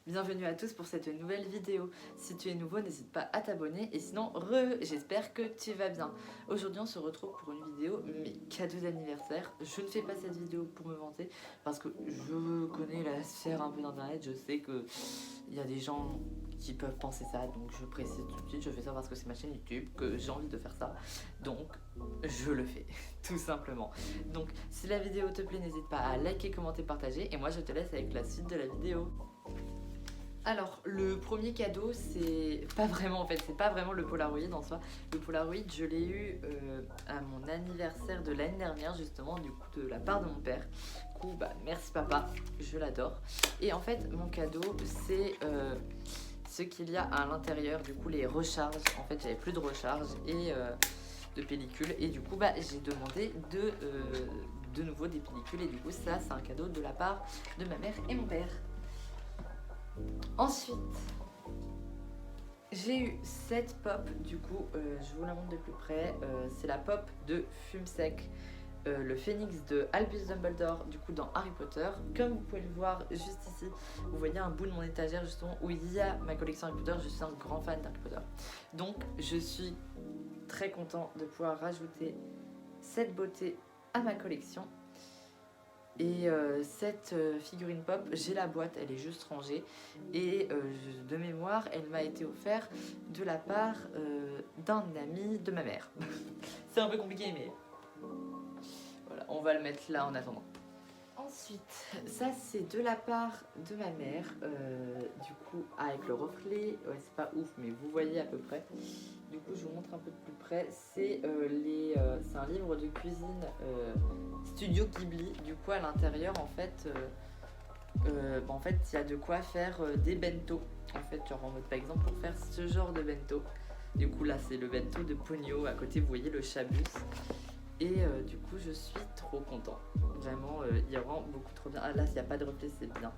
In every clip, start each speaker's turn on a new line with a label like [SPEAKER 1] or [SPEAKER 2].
[SPEAKER 1] Bienvenue à tous pour cette nouvelle vidéo. Si tu es nouveau, n'hésite pas à t'abonner et sinon, j'espère que tu vas bien. Aujourd'hui, on se retrouve pour une vidéo, mes cadeaux d'anniversaire. Je ne fais pas cette vidéo pour me vanter parce que je connais la sphère un peu d'internet. Je sais qu'il y a des gens qui peuvent penser ça, donc je précise tout de suite, je fais ça parce que c'est ma chaîne YouTube, que j'ai envie de faire ça. Donc, je le fais, tout simplement. Donc, si la vidéo te plaît, n'hésite pas à liker, commenter, partager et moi, je te laisse avec la suite de la vidéo. Alors, le premier cadeau, c'est pas vraiment le Polaroid en soi. Le Polaroid, je l'ai eu à mon anniversaire de l'année dernière, justement, du coup, de la part de mon père. Du coup, merci papa, je l'adore. Et en fait, mon cadeau, c'est ce qu'il y a à l'intérieur, du coup, les recharges. En fait, j'avais plus de recharge et de pellicules. Et du coup, j'ai demandé de nouveau des pellicules. Et du coup, ça, c'est un cadeau de la part de ma mère et mon père. Ensuite, j'ai eu cette pop, du coup, je vous la montre de plus près. C'est la pop de Fumsec, le phénix de Albus Dumbledore, du coup, dans Harry Potter. Comme vous pouvez le voir juste ici, vous voyez un bout de mon étagère, justement, où il y a ma collection Harry Potter. Je suis un grand fan d'Harry Potter. Donc, je suis très content de pouvoir rajouter cette beauté à ma collection. Et cette figurine pop, j'ai la boîte, elle est juste rangée. Et de mémoire, elle m'a été offerte de la part d'un ami de ma mère. C'est un peu compliqué, mais voilà, on va le mettre là en attendant. Ensuite, ça c'est de la part de ma mère, du coup avec le reflet, ouais c'est pas ouf mais vous voyez à peu près. Du coup je vous montre un peu de plus près, c'est un livre de cuisine Studio Ghibli. Du coup à l'intérieur en fait il y a de quoi faire des bento. En fait genre en mode par exemple pour faire ce genre de bento. Du coup là c'est le bento de Ponyo, à côté vous voyez le chabus. Et du coup je suis trop content. Vraiment il rend beaucoup trop bien. Ah là s'il n'y a pas de reflet c'est bien.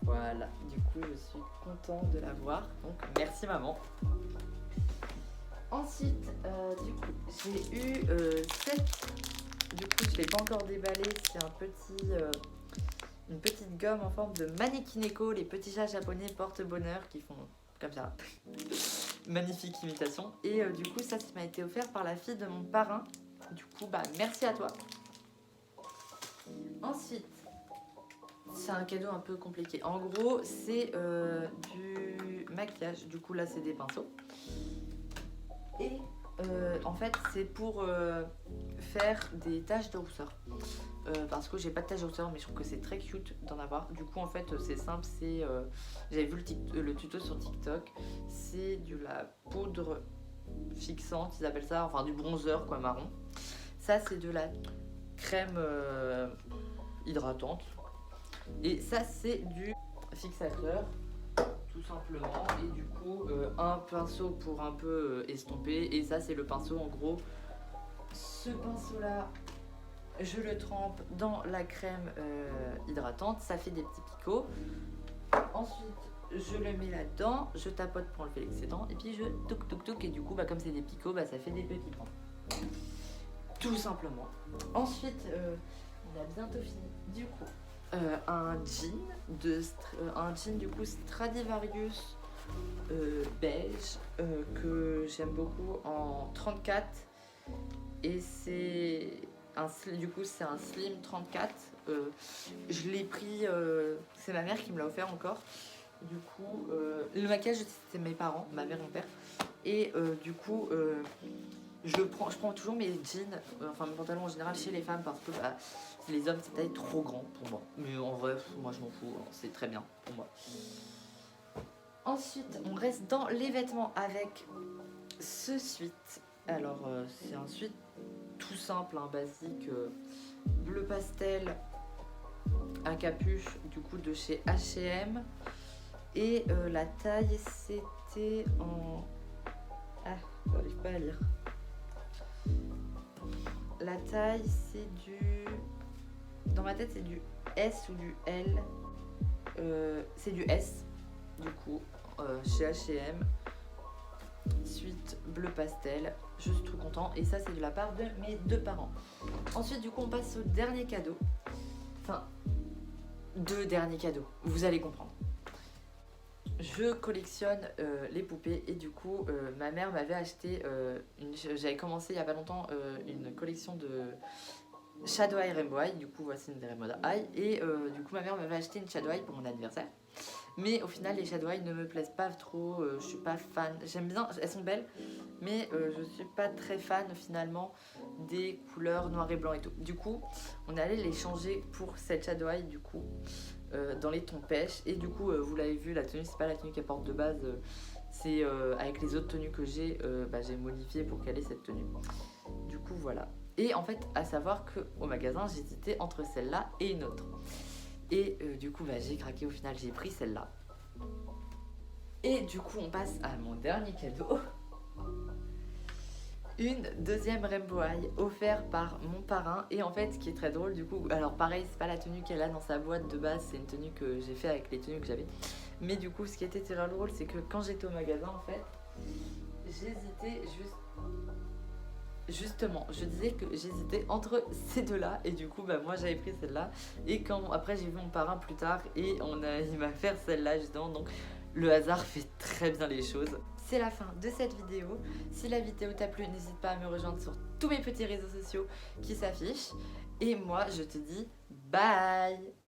[SPEAKER 1] Voilà, du coup je suis content de l'avoir. Donc merci maman. Ensuite du coup j'ai eu cette. Du coup je ne l'ai pas encore déballé. C'est une petite gomme en forme de Manekineko. Les petits chats japonais porte-bonheur qui font comme ça. Magnifique imitation. Et du coup ça m'a été offert par la fille de mon parrain. Du coup, merci à toi. Ensuite, c'est un cadeau un peu compliqué. En gros, c'est du maquillage. Du coup, là, c'est des pinceaux. Et en fait, c'est pour faire des taches de rousseur. Parce que j'ai pas de taches de rousseur, mais je trouve que c'est très cute d'en avoir. Du coup, en fait, c'est simple. J'avais vu le tuto sur TikTok. C'est de la poudre fixante, ils appellent ça, enfin du bronzer quoi, marron. Ça c'est de la crème hydratante. Et ça c'est du fixateur, tout simplement. Et du coup un pinceau pour un peu estomper. Et ça c'est le pinceau en gros. Ce pinceau là, je le trempe dans la crème hydratante. Ça fait des petits picots. Ensuite je le mets là-dedans, je tapote pour enlever l'excédent et puis je touc touc touc et du coup comme c'est des picots, ça fait des petits pans. Tout simplement. Ensuite, on a bientôt fini. Du coup, un jean du coup Stradivarius beige que j'aime beaucoup en 34 et c'est un slim 34. Je l'ai pris, c'est ma mère qui me l'a offert encore. Du coup, le maquillage c'était mes parents, ma mère et mon père. Et du coup, je prends toujours mes jeans, enfin mes pantalons en général chez les femmes parce que les hommes c'est taille trop grand pour moi. Mais en vrai, moi je m'en fous, c'est très bien pour moi. Ensuite, on reste dans les vêtements avec ce sweat. Alors, c'est un sweat tout simple, basique, bleu pastel à capuche, du coup de chez H&M. Et la taille c'était en... Ah, j'arrive pas à lire. La taille c'est du... Dans ma tête c'est du S ou du L. C'est du S, du coup, chez H&M. Suite bleu pastel, je suis trop content. Et ça c'est de la part de mes deux parents. Ensuite du coup on passe au dernier cadeau. Enfin, deux derniers cadeaux, vous allez comprendre. je collectionne les poupées et du coup ma mère m'avait acheté, j'avais commencé il y a pas longtemps une collection de Shadow Eye Rainbow Eye, du coup voici une des Rainbow Eye et du coup ma mère m'avait acheté une Shadow Eye pour mon anniversaire. Mais au final les Shadow Eye ne me plaisent pas trop, je suis pas fan, j'aime bien, elles sont belles, mais je suis pas très fan finalement des couleurs noir et blanc et tout. Du coup on est allé les changer pour cette Shadow Eye du coup. Dans les tons pêche et du coup vous l'avez vu, la tenue c'est pas la tenue qu'elle porte de base, c'est avec les autres tenues que j'ai modifié pour qu'elle ait cette tenue, du coup voilà. Et en fait à savoir qu'au magasin j'hésitais entre celle-là et une autre et du coup j'ai craqué, au final j'ai pris celle-là et du coup on passe à mon dernier cadeau. Une deuxième Rainbow Eye offerte par mon parrain et en fait ce qui est très drôle du coup, alors pareil c'est pas la tenue qu'elle a dans sa boîte de base, c'est une tenue que j'ai fait avec les tenues que j'avais, mais du coup ce qui était très drôle c'est que quand j'étais au magasin en fait j'hésitais justement, je disais que j'hésitais entre ces deux là et du coup moi j'avais pris celle-là et quand après j'ai vu mon parrain plus tard et il m'a fait celle-là justement, donc le hasard fait très bien les choses. C'est la fin de cette vidéo. Si la vidéo t'a plu, n'hésite pas à me rejoindre sur tous mes petits réseaux sociaux qui s'affichent. Et moi, je te dis bye!